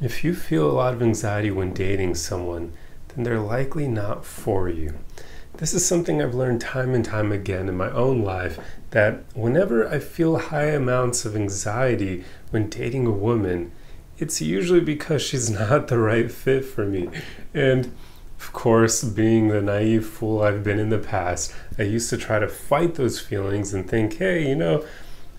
If you feel a lot of anxiety when dating someone, then they're likely not for you. This is something I've learned time and time again in my own life, that whenever I feel high amounts of anxiety when dating a woman, it's usually because she's not the right fit for me. And of course, being the naive fool I've been in the past, I used to try to fight those feelings and think, hey,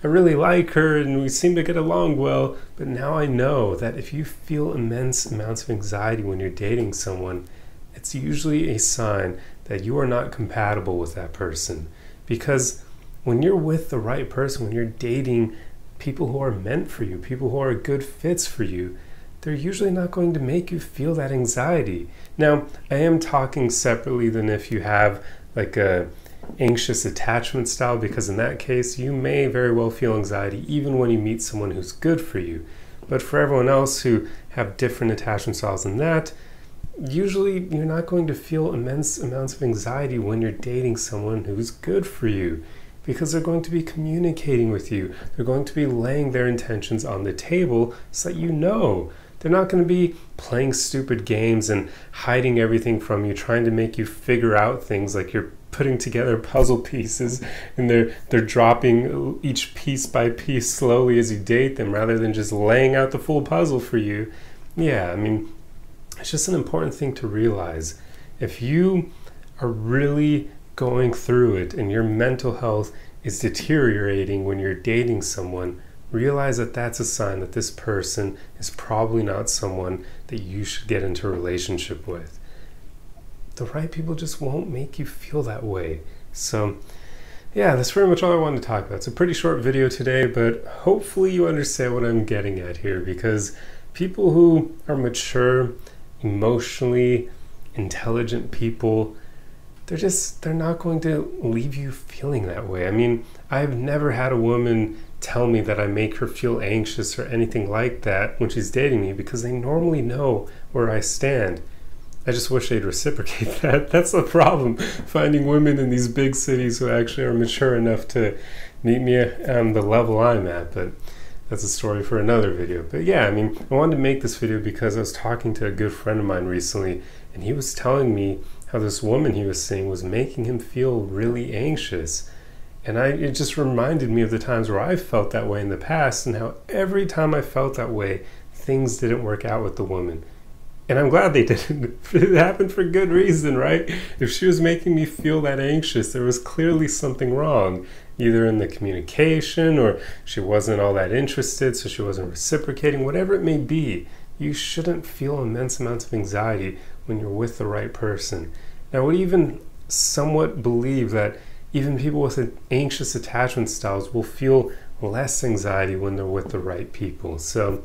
I really like her and we seem to get along well. But now I know that if you feel immense amounts of anxiety when you're dating someone, it's usually a sign that you are not compatible with that person. Because when you're with the right person, when you're dating people who are meant for you, people who are good fits for you, they're usually not going to make you feel that anxiety. Now, I am talking separately than if you have like a anxious attachment style, because in that case you may very well feel anxiety even when you meet someone who's good for you. But for everyone else who have different attachment styles than that, usually you're not going to feel immense amounts of anxiety when you're dating someone who's good for you, because they're going to be communicating with you. They're going to be laying their intentions on the table so that you know. They're not going to be playing stupid games and hiding everything from you, trying to make you figure out things like you're putting together puzzle pieces and they're dropping each piece by piece slowly as you date them rather than just laying out the full puzzle for you. Yeah, it's just an important thing to realize. If you are really going through it and your mental health is deteriorating when you're dating someone, realize that that's a sign that this person is probably not someone that you should get into a relationship with. The right people just won't make you feel that way. So yeah, that's pretty much all I wanted to talk about. It's a pretty short video today, but hopefully you understand what I'm getting at here, because people who are mature, emotionally intelligent people, they're not going to leave you feeling that way. I've never had a woman tell me that I make her feel anxious or anything like that when she's dating me, because they normally know where I stand. I just wish they'd reciprocate that. That's the problem, finding women in these big cities who actually are mature enough to meet me on the level I'm at, but that's a story for another video. But yeah, I wanted to make this video because I was talking to a good friend of mine recently, and he was telling me how this woman he was seeing was making him feel really anxious. And it just reminded me of the times where I felt that way in the past, and how every time I felt that way, things didn't work out with the woman. And I'm glad they didn't. It happened for good reason, right? If she was making me feel that anxious, there was clearly something wrong, either in the communication, or she wasn't all that interested, so she wasn't reciprocating, whatever it may be. You shouldn't feel immense amounts of anxiety when you're with the right person. Now, I would even somewhat believe that even people with anxious attachment styles will feel less anxiety when they're with the right people. So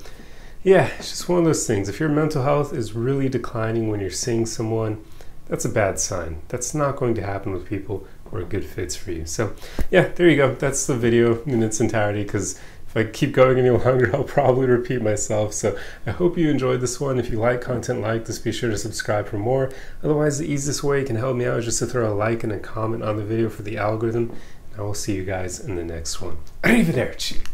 yeah, it's just one of those things. If your mental health is really declining when you're seeing someone, that's a bad sign. That's not going to happen with people who are good fits for you. So yeah, there you go. That's the video in its entirety, because if I keep going any longer, I'll probably repeat myself. So I hope you enjoyed this one. If you like content like this, be sure to subscribe for more. Otherwise, the easiest way you can help me out is just to throw a like and a comment on the video for the algorithm. And I will see you guys in the next one. Arrivederci.